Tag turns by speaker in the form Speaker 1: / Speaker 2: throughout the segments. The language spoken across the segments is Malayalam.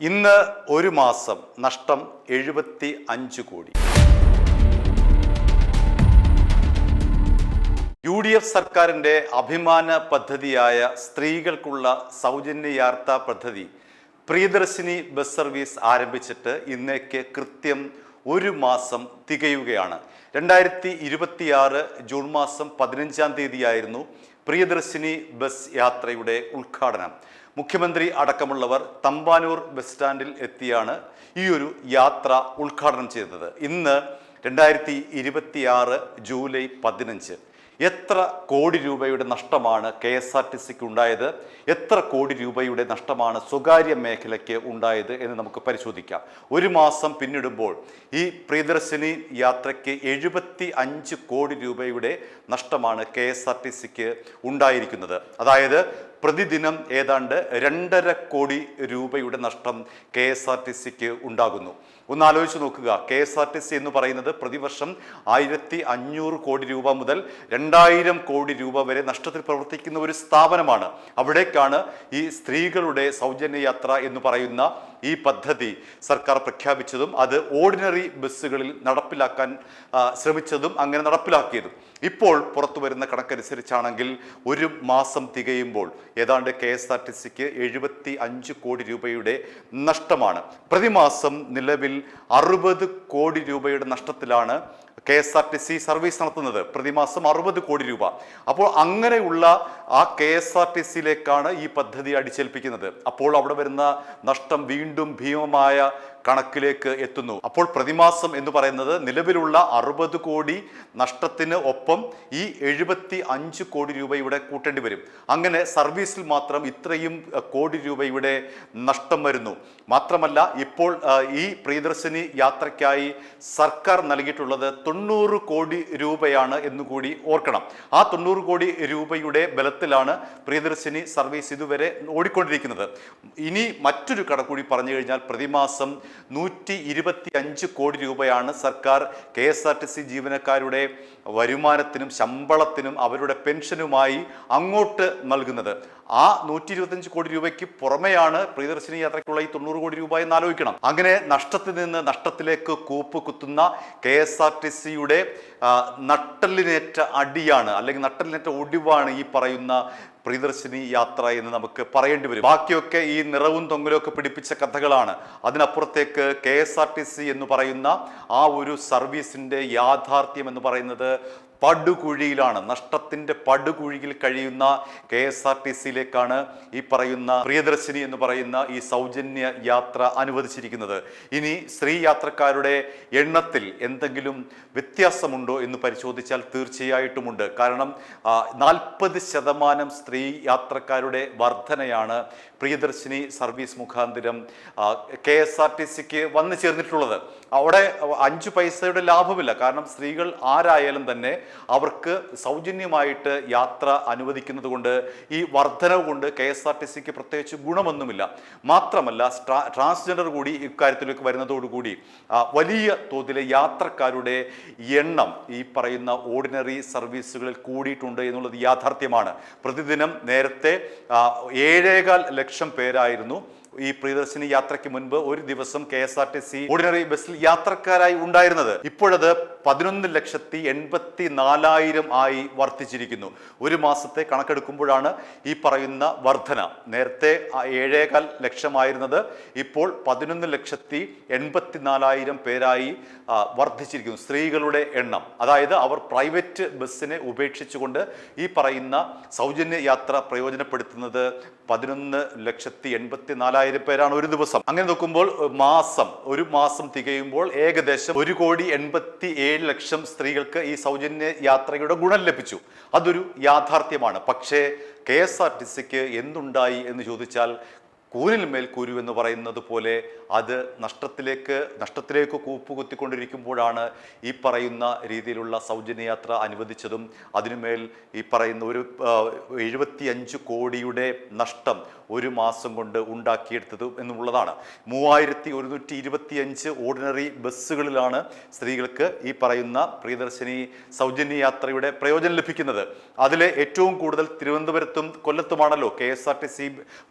Speaker 1: ഇന്ന് ഒരു മാസം നഷ്ടം 75 കോടി. UDF സർക്കാരിൻ്റെ അഭിമാന പദ്ധതിയായ സ്ത്രീകൾക്കുള്ള സൗജന്യ യാത്രാ പദ്ധതി പ്രിയദർശിനി ബസ് സർവീസ് ആരംഭിച്ചിട്ട് ഇന്നേക്ക് കൃത്യം ഒരു മാസം തികയുകയാണ്. 2026 ജൂൺ മാസം 15-ാം തീയതിയായിരുന്നു പ്രിയദർശിനി ബസ് യാത്രയുടെ ഉദ്ഘാടനം. മുഖ്യമന്ത്രി അടക്കമുള്ളവർ തമ്പാനൂർ ബസ് സ്റ്റാൻഡിൽ എത്തിയാണ് ഈ ഒരു യാത്ര ഉദ്ഘാടനം ചെയ്തത്. ഇന്ന് 2026 ജൂലൈ 15. എത്ര കോടി രൂപയുടെ നഷ്ടമാണ് KSRTCക്ക് ഉണ്ടായത്, എത്ര കോടി രൂപയുടെ നഷ്ടമാണ് സ്വകാര്യ മേഖലയ്ക്ക് ഉണ്ടായത് എന്ന് നമുക്ക് പരിശോധിക്കാം. ഒരു മാസം പിന്നിടുമ്പോൾ ഈ പ്രിയദർശിനി യാത്രയ്ക്ക് 75 കോടി രൂപയുടെ നഷ്ടമാണ് KSRTCക്ക് ഉണ്ടായിരിക്കുന്നത്. അതായത് പ്രതിദിനം ഏതാണ്ട് 2.5 കോടി രൂപയുടെ നഷ്ടം KSRTCക്ക് ഉണ്ടാകുന്നു. ഒന്ന് ആലോചിച്ച് നോക്കുക. KSRTC എന്ന് പറയുന്നത് പ്രതിവർഷം 1500 കോടി രൂപ മുതൽ 2000 കോടി രൂപ വരെ നഷ്ടത്തിൽ പ്രവർത്തിക്കുന്ന ഒരു സ്ഥാപനമാണ്. അവിടേക്കാണ് ഈ സ്ത്രീകളുടെ സൗജന്യ യാത്ര എന്ന് പറയുന്ന ഈ പദ്ധതി സർക്കാർ പ്രഖ്യാപിച്ചതും അത് ഓർഡിനറി ബസ്സുകളിൽ നടപ്പിലാക്കാൻ ശ്രമിച്ചതും അങ്ങനെ നടപ്പിലാക്കിയതും. ഇപ്പോൾ പുറത്തു വരുന്ന കണക്കനുസരിച്ചാണെങ്കിൽ ഒരു മാസം തികയുമ്പോൾ ഏതാണ്ട് KSRTCക്ക് 75 കോടി രൂപയുടെ നഷ്ടമാണ്. പ്രതിമാസം നിലവിൽ 60 കോടി രൂപയുടെ നഷ്ടത്തിലാണ് KSRTC സർവീസ് നടത്തുന്നത്. പ്രതിമാസം 60 കോടി രൂപ. അപ്പോൾ അങ്ങനെയുള്ള ആ KSRTCയിലേക്കാണ് ഈ പദ്ധതി അടിച്ചേൽപ്പിക്കുന്നത്. അപ്പോൾ അവിടെ വരുന്ന നഷ്ടം വീണ്ടും ഭീമമായ കണക്കിലേക്ക് എത്തുന്നു. അപ്പോൾ പ്രതിമാസം എന്ന് പറയുന്നത് നിലവിലുള്ള 60 കോടി നഷ്ടത്തിന് ഒപ്പം ഈ 75 കോടി രൂപയുടെ കൂട്ടേണ്ടി വരും. അങ്ങനെ സർവീസിൽ മാത്രം ഇത്രയും കോടി രൂപയുടെ നഷ്ടം വരുന്നു. മാത്രമല്ല ഇപ്പോൾ ഈ പ്രിയദർശിനി യാത്രയ്ക്കായി സർക്കാർ നൽകിയിട്ടുള്ളത് 90 കോടി രൂപയാണ് എന്നുകൂടി ഓർക്കണം. ആ 90 കോടി രൂപയുടെ ബലത്തിലാണ് പ്രിയദർശിനി സർവീസ് ഇതുവരെ ഓടിക്കൊണ്ടിരിക്കുന്നത്. ഇനി മറ്റൊരു കണക്കൂടി പറഞ്ഞു കഴിഞ്ഞാൽ പ്രതിമാസം 125 കോടി രൂപയാണ് സർക്കാർ KSRTC ജീവനക്കാരുടെ വരുമാനത്തിനും ശമ്പളത്തിനും അവരുടെ പെൻഷനുമായി അങ്ങോട്ട് നൽകുന്നത്. ആ 125 കോടി രൂപയ്ക്ക് പുറമെയാണ് പ്രിയദർശിനി യാത്രയ്ക്കുള്ള ഈ 90 കോടി രൂപ എന്ന് ആലോചിക്കണം. അങ്ങനെ നഷ്ടത്തിൽ നിന്ന് നഷ്ടത്തിലേക്ക് കൂപ്പ് കുത്തുന്ന KSRTCയുടെ നട്ടലിനേറ്റ അടിയാണ്, അല്ലെങ്കിൽ നട്ടലിനേറ്റ ഒടിവാണ് ഈ പറയുന്ന പ്രിയദർശിനി യാത്ര എന്ന് നമുക്ക് പറയേണ്ടി വരും. ബാക്കിയൊക്കെ ഈ നിറവും തൊങ്ങലും ഒക്കെ പിടിപ്പിച്ച കഥകളാണ്. അതിനപ്പുറത്തേക്ക് KSRTC എന്ന് പറയുന്ന ആ ഒരു സർവീസിന്റെ യാഥാർത്ഥ്യം എന്ന് പറയുന്നത് പടുകുഴിയിലാണ്. നഷ്ടത്തിന്റെ പടുകുഴിയിൽ കഴിയുന്ന KSRTCയിലേക്കാണ് ഈ പറയുന്ന പ്രിയദർശിനി എന്ന് പറയുന്ന ഈ സൗജന്യ യാത്ര അനുവദിച്ചിരിക്കുന്നത്. ഇനി സ്ത്രീ യാത്രക്കാരുടെ എണ്ണത്തിൽ എന്തെങ്കിലും വ്യത്യാസമുണ്ടോ എന്ന് പരിശോധിച്ചാൽ തീർച്ചയായിട്ടുമുണ്ട്. കാരണം 40% സ്ത്രീ യാത്രക്കാരുടെ വർധനയാണ് പ്രിയദർശിനി സർവീസ് മുഖാന്തരം KSRTCക്ക് വന്നു ചേർന്നിട്ടുള്ളത്. അവിടെ 5 പൈസയുടെ ലാഭമില്ല. കാരണം സ്ത്രീകൾ ആരായാലും തന്നെ അവർക്ക് സൗജന്യമായിട്ട് യാത്ര അനുവദിക്കുന്നത് കൊണ്ട് ഈ വർധനവ് കൊണ്ട് KSRTCക്ക് പ്രത്യേകിച്ച് ഗുണമൊന്നുമില്ല. മാത്രമല്ല ട്രാൻസ്ജെൻഡർ കൂടി ഇക്കാര്യത്തിലേക്ക് വരുന്നതോടുകൂടി വലിയ തോതിലെ യാത്രക്കാരുടെ എണ്ണം ഈ പറയുന്ന ഓർഡിനറി സർവീസുകളിൽ കൂടിയിട്ടുണ്ട് എന്നുള്ളത് യാഥാർത്ഥ്യമാണ്. പ്രതിദിനം നേരത്തെ 7.25 ലക്ഷം പേരായിരുന്നു ഈ പ്രിയദർശിനി യാത്രയ്ക്ക് മുൻപ് ഒരു ദിവസം KSRTC ഓർഡിനറി ബസ്സിൽ യാത്രക്കാരായി ഉണ്ടായിരുന്നത്. ഇപ്പോഴത് 11,84,000 ആയി വർദ്ധിച്ചിരിക്കുന്നു. ഒരു മാസത്തെ കണക്കെടുക്കുമ്പോഴാണ് ഈ പറയുന്ന വർധന. നേരത്തെ 7.25 ലക്ഷമായിരുന്നത് ഇപ്പോൾ 11,84,000 പേരായി വർദ്ധിച്ചിരിക്കുന്നു. സ്ത്രീകളുടെ എണ്ണം, അതായത് അവർ പ്രൈവറ്റ് ബസ്സിനെ ഉപേക്ഷിച്ചുകൊണ്ട് ഈ പറയുന്ന സൗജന്യ യാത്ര പ്രയോജനപ്പെടുത്തുന്നത് 11,84,000 പേരാണ് ഒരു ദിവസം. അങ്ങനെ നോക്കുമ്പോൾ ഒരു മാസം തികയുമ്പോൾ ഏകദേശം 1,87,00,000 സ്ത്രീകൾക്ക് ഈ സൗജന്യ യാത്രയുടെ ഗുണം ലഭിച്ചു. അതൊരു യാഥാർത്ഥ്യമാണ്. പക്ഷേ KSRTCക്ക് എന്തുണ്ടായി എന്ന് ചോദിച്ചാൽ കൂനിൽ മേൽ കുരു എന്ന് പറയുന്നത് പോലെ അത് നഷ്ടത്തിലേക്ക് കൂപ്പുകുത്തിക്കൊണ്ടിരിക്കുമ്പോഴാണ് ഈ പറയുന്ന രീതിയിലുള്ള സൗജന്യ യാത്ര അനുവദിച്ചതും അതിനുമേൽ ഈ പറയുന്ന ഒരു 75 കോടിയുടെ നഷ്ടം ഒരു മാസം കൊണ്ട് ഉണ്ടാക്കിയെടുത്തത് എന്നുള്ളതാണ്. 3125 ഓർഡിനറി ബസ്സുകളിലാണ് സ്ത്രീകൾക്ക് ഈ പറയുന്ന പ്രിയദർശിനി സൗജന്യ യാത്രയുടെ പ്രയോജനം ലഭിക്കുന്നത്. അതിലെ ഏറ്റവും കൂടുതൽ തിരുവനന്തപുരത്തും കൊല്ലത്തുമാണല്ലോ KSRTC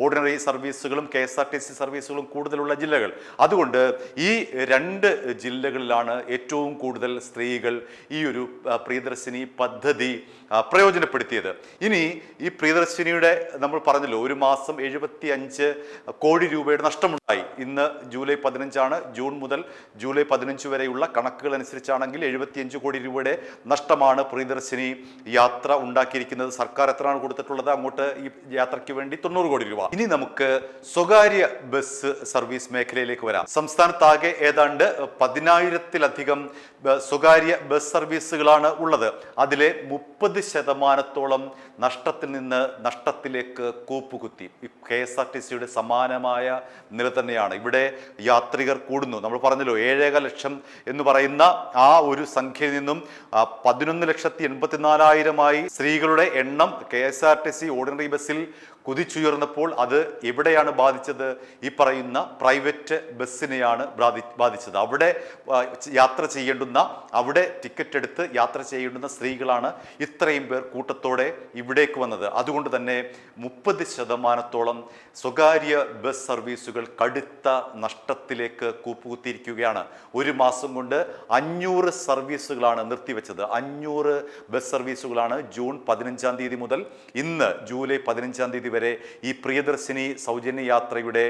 Speaker 1: ഓർഡിനറി സർവീസുകൾ സർവീസുകളും KSRTC സർവീസുകളും കൂടുതലുള്ള ജില്ലകൾ. അതുകൊണ്ട് ഈ 2 ജില്ലകളിലാണ് ഏറ്റവും കൂടുതൽ സ്ത്രീകൾ ഈ ഒരു പ്രിയദർശിനി പദ്ധതി പ്രയോജനപ്പെടുത്തിയത്. ഇനി ഈ പ്രിയദർശിനിയുടെ നമ്മൾ പറഞ്ഞല്ലോ, ഒരു മാസം 75 കോടി രൂപയുടെ നഷ്ടമുണ്ടായി. ഇന്ന് ജൂലൈ 15 ജൂൺ മുതൽ ജൂലൈ 15 വരെയുള്ള കണക്കുകൾ അനുസരിച്ചാണെങ്കിൽ 75 കോടി രൂപയുടെ നഷ്ടമാണ് പ്രിയദർശിനി യാത്ര ഉണ്ടാക്കിയിരിക്കുന്നത്. സർക്കാർ എത്രയാണ് കൊടുത്തിട്ടുള്ളത്? അങ്ങോട്ട് ഈ യാത്രയ്ക്ക് വേണ്ടി 90 കോടി രൂപ. ഇനി നമുക്ക് സ്വകാര്യ ബസ് സർവീസ് മേഖലയിലേക്ക് വരാം. സംസ്ഥാനത്താകെ ഏതാണ്ട് 10,000-ലധികം സ്വകാര്യ ബസ് സർവീസുകളാണ് ഉള്ളത്. അതിലെ 30% നഷ്ടത്തിൽ നിന്ന് നഷ്ടത്തിലേക്ക് കൂപ്പുകുത്തി. KSRTCയുടെ സമാനമായ നില തന്നെയാണ്. ഇവിടെ യാത്രികർ കൂടുന്നു. നമ്മൾ പറഞ്ഞല്ലോ, 7.5 ലക്ഷം എന്ന് പറയുന്ന ആ ഒരു സംഖ്യയിൽ നിന്നും 11,84,000 സ്ത്രീകളുടെ എണ്ണം KSRTC ഓർഡിനറി ബസ്സിൽ കുതിച്ചുയർന്നപ്പോൾ അത് എവിടെയാണ് ബാധിച്ചത്? ഈ പറയുന്ന പ്രൈവറ്റ് ബസ്സിനെയാണ് ബാധിച്ചത്. അവിടെ യാത്ര ചെയ്യേണ്ടുന്ന, അവിടെ ടിക്കറ്റ് എടുത്ത് യാത്ര ചെയ്യേണ്ടുന്ന സ്ത്രീകളാണ് ഇത്രയും പേർ കൂട്ടത്തോടെ ഇവിടേക്ക് വന്നത്. അതുകൊണ്ട് തന്നെ 30% സ്വകാര്യ ബസ് സർവീസുകൾ കടുത്ത നഷ്ടത്തിലേക്ക് കൂപ്പുകുത്തിയിരിക്കുകയാണ്. ഒരു മാസം കൊണ്ട് 500 സർവീസുകളാണ് നിർത്തിവെച്ചത്. 500 ബസ് സർവീസുകളാണ് ജൂൺ 15 മുതൽ ഇന്ന് ജൂലൈ 15 വരെ ഈ പ്രിയദർശിനി സൗജന്യ യാത്രയുടെ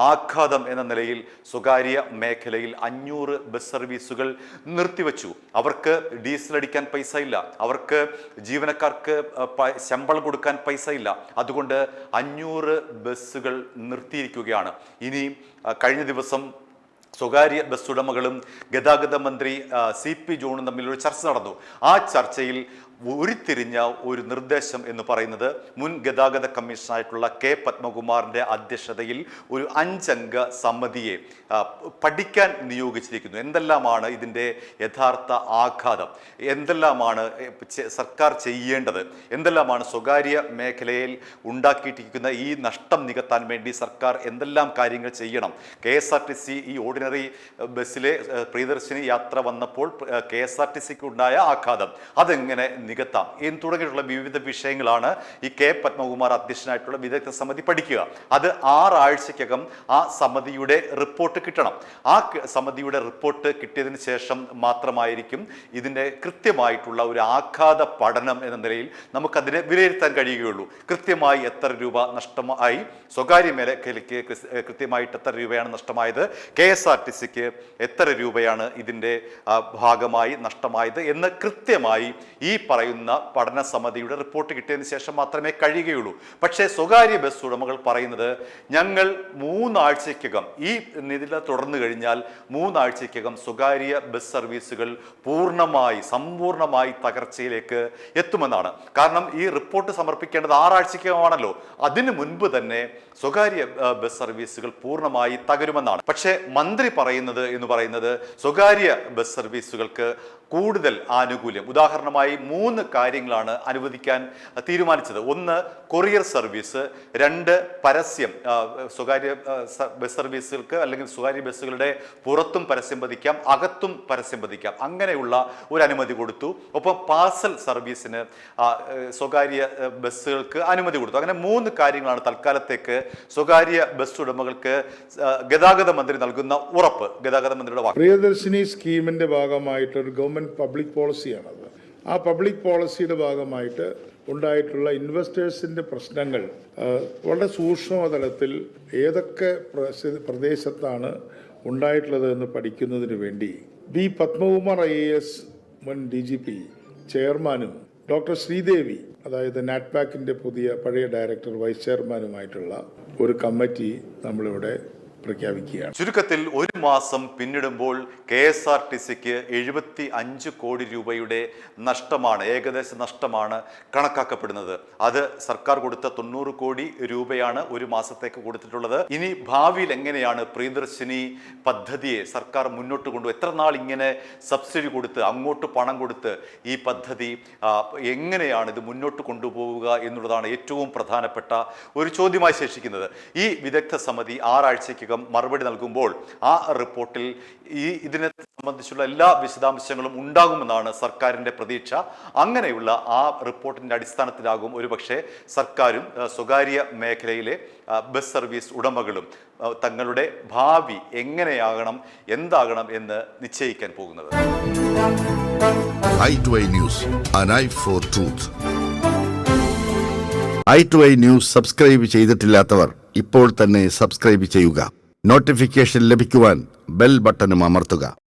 Speaker 1: ആഘാതം എന്ന നിലയിൽ സ്വകാര്യ മേഖലയിൽ 500 ബസ് സർവീസുകൾ നിർത്തിവെച്ചു. അവർക്ക് ഡീസൽ അടിക്കാൻ പൈസ ഇല്ല, അവർക്ക് ജീവനക്കാർക്ക് ശമ്പളം കൊടുക്കാൻ പൈസ ഇല്ല. അതുകൊണ്ട് 500 ബസ്സുകൾ നിർത്തിയിരിക്കുകയാണ്. ഇനി കഴിഞ്ഞ ദിവസം സ്വകാര്യ ബസ് ഉടമകളും ഗതാഗത മന്ത്രി CP ജോണും തമ്മിലൊരു ചർച്ച നടന്നു. ആ ചർച്ചയിൽ ഉരുത്തിരിഞ്ഞ ഒരു നിർദ്ദേശം എന്ന് പറയുന്നത് മുൻ ഗതാഗത കമ്മീഷണറായിട്ടുള്ള K പത്മകുമാറിൻ്റെ അധ്യക്ഷതയിൽ ഒരു 5 അംഗ സമിതിയെ പഠിക്കാൻ നിയോഗിച്ചിരിക്കുന്നു. എന്തെല്ലാമാണ് ഇതിൻ്റെ യഥാർത്ഥ ആഘാതം, എന്തെല്ലാമാണ് സർക്കാർ ചെയ്യേണ്ടത്, എന്തെല്ലാമാണ് സ്വകാര്യ മേഖലയിൽ ഉണ്ടാക്കിയിട്ടിരിക്കുന്ന ഈ നഷ്ടം നികത്താൻ വേണ്ടി സർക്കാർ എന്തെല്ലാം കാര്യങ്ങൾ ചെയ്യണം. KSRTC ഈ ഓർഡിനറി ബസ്സിലെ പ്രിയദർശിനി യാത്ര വന്നപ്പോൾ KSRTCക്ക് ഉണ്ടായ ആഘാതം അതെങ്ങനെ നികത്താം എന്ന് തുടങ്ങിയിട്ടുള്ള വിവിധ വിഷയങ്ങളാണ് ഈ K പത്മകുമാർ അധ്യക്ഷനായിട്ടുള്ള വിദഗ്ധ സമിതി പഠിക്കുക. അത് 6 ആഴ്ചക്കകം ആ സമിതിയുടെ റിപ്പോർട്ട് കിട്ടണം. ആ സമിതിയുടെ റിപ്പോർട്ട് കിട്ടിയതിന് ശേഷം മാത്രമായിരിക്കും ഇതിൻ്റെ കൃത്യമായിട്ടുള്ള ഒരു ആഘാത പഠനം എന്ന നിലയിൽ നമുക്കതിനെ വിലയിരുത്താൻ കഴിയുകയുള്ളൂ. കൃത്യമായി എത്ര രൂപ നഷ്ടമായി, സ്വകാര്യ മേഖലയ്ക്ക് കൃത്യമായിട്ട് എത്ര രൂപയാണ് നഷ്ടമായത്, KSRTCക്ക് എത്ര രൂപയാണ് ഇതിൻ്റെ ഭാഗമായി നഷ്ടമായത് എന്ന് കൃത്യമായി ഈ പറയുന്ന പഠന സമിതിയുടെ റിപ്പോർട്ട് കിട്ടിയതിന് ശേഷം മാത്രമേ കഴിയുകയുള്ളൂ. പക്ഷേ സ്വകാര്യ ബസ് ഉടമകൾ പറയുന്നത്, ഞങ്ങൾ 3 ആഴ്ചയ്ക്കകം ഈ നില തുടർന്നു കഴിഞ്ഞാൽ 3 ആഴ്ചയ്ക്കകം സ്വകാര്യ ബസ് സർവീസുകൾ സമ്പൂർണമായി തകർച്ചയിലേക്ക് എത്തുമെന്നാണ്. കാരണം ഈ റിപ്പോർട്ട് സമർപ്പിക്കേണ്ടത് 6 ആഴ്ചയ്ക്കകമാണല്ലോ. അതിനു മുൻപ് തന്നെ സ്വകാര്യ ബസ് സർവീസുകൾ പൂർണ്ണമായി തകരുമെന്നാണ്. പക്ഷേ മന്ത്രി പറയുന്നത് സ്വകാര്യ ബസ് സർവീസുകൾക്ക് കൂടുതൽ ആനുകൂല്യം, ഉദാഹരണമായി 3 കാര്യങ്ങളാണ് അനുവദിക്കാൻ തീരുമാനിച്ചത്. 1 കൊറിയർ സർവീസ്, 2 പരസ്യം, സ്വകാര്യ ബസ് സർവീസുകൾക്ക് അല്ലെങ്കിൽ സ്വകാര്യ ബസ്സുകളുടെ പുറത്തും പരസ്യം പതിക്കാം, അകത്തും പരസ്യം പതിക്കാം, അങ്ങനെയുള്ള ഒരു അനുമതി കൊടുത്തു. ഒപ്പം പാർസൽ സർവീസിന് സ്വകാര്യ ബസ്സുകൾക്ക് അനുമതി കൊടുത്തു. അങ്ങനെ 3 കാര്യങ്ങളാണ് തൽക്കാലത്തേക്ക് സ്വകാര്യ ബസ് ഉടമകൾക്ക് ഗതാഗത മന്ത്രി നൽകുന്ന ഉറപ്പ്. ഗതാഗത മന്ത്രിയുടെ വാക്ക്.
Speaker 2: പ്രിയദർശിനി സ്കീമിന്റെ ഭാഗമായിട്ട് ഒരു ഗവൺമെന്റ് പബ്ലിക് പോളിസിയാണത്. ആ പബ്ലിക് പോളിസിയുടെ ഭാഗമായിട്ട് ഉണ്ടായിട്ടുള്ള ഇൻവെസ്റ്റേഴ്സിന്റെ പ്രശ്നങ്ങൾ വളരെ സൂക്ഷ്മതലത്തിൽ ഏതൊക്കെ പ്രദേശത്താണ് ഉണ്ടായിട്ടുള്ളത് എന്ന് പഠിക്കുന്നതിന് വേണ്ടി B. പത്മകുമാർ IAS മുൻ DGP ചെയർമാനും ഡോക്ടർ ശ്രീദേവി, അതായത് നാറ്റ്പാക്കിന്റെ പഴയ ഡയറക്ടർ വൈസ് ചെയർമാനുമായിട്ടുള്ള ഒരു കമ്മിറ്റി നമ്മളിവിടെ പ്രഖ്യാപിക്കുകയാണ്.
Speaker 1: ചുരുക്കത്തിൽ ഒരു മാസം പിന്നിടുമ്പോൾ KSRTCക്ക് 75 കോടി രൂപയുടെ നഷ്ടമാണ്, ഏകദേശ നഷ്ടമാണ് കണക്കാക്കപ്പെടുന്നത്. അത് സർക്കാർ കൊടുത്ത 90 കോടി രൂപയാണ് ഒരു മാസത്തേക്ക് കൊടുത്തിട്ടുള്ളത്. ഇനി ഭാവിയിൽ എങ്ങനെയാണ് പ്രിയദർശിനി പദ്ധതിയെ സർക്കാർ മുന്നോട്ട് കൊണ്ടുപോകുക? എത്ര നാൾ ഇങ്ങനെ സബ്സിഡി കൊടുത്ത് അങ്ങോട്ട് പണം കൊടുത്ത് ഈ പദ്ധതി എങ്ങനെയാണ് ഇത് മുന്നോട്ട് കൊണ്ടുപോവുക എന്നുള്ളതാണ് ഏറ്റവും പ്രധാനപ്പെട്ട ഒരു ചോദ്യമായി ശേഷിക്കുന്നത്. ഈ വിദഗ്ധ സമിതി 6 ആഴ്ചയ്ക്ക് ദിവസങ്ങൾക്കകം മറുപടി നൽകുമ്പോൾ ആ റിപ്പോർട്ടിൽ ഇതിനെ സംബന്ധിച്ചുള്ള എല്ലാ വിശദാംശങ്ങളും ഉണ്ടാകുമെന്നാണ് സർക്കാരിൻ്റെ പ്രതീക്ഷ. അങ്ങനെയുള്ള ആ റിപ്പോർട്ടിൻ്റെ അടിസ്ഥാനത്തിലാകും ഒരുപക്ഷെ സർക്കാരും സ്വകാര്യ മേഖലയിലെ ബസ് സർവീസ് ഉടമകളും തങ്ങളുടെ ഭാവി എങ്ങനെയാകണം, എന്താകണം എന്ന് നിശ്ചയിക്കാൻ പോകുന്നത്.
Speaker 3: i2i News, an eye for truth. i2i News subscribe ചെയ്തിട്ടില്ലാത്തവർ ഇപ്പോൾ തന്നെ സബ്സ്ക്രൈബ് ചെയ്യുക. നോട്ടിഫിക്കേഷൻ ലഭിക്കുവാൻ ബെൽ ബട്ടണും അമർത്തുക.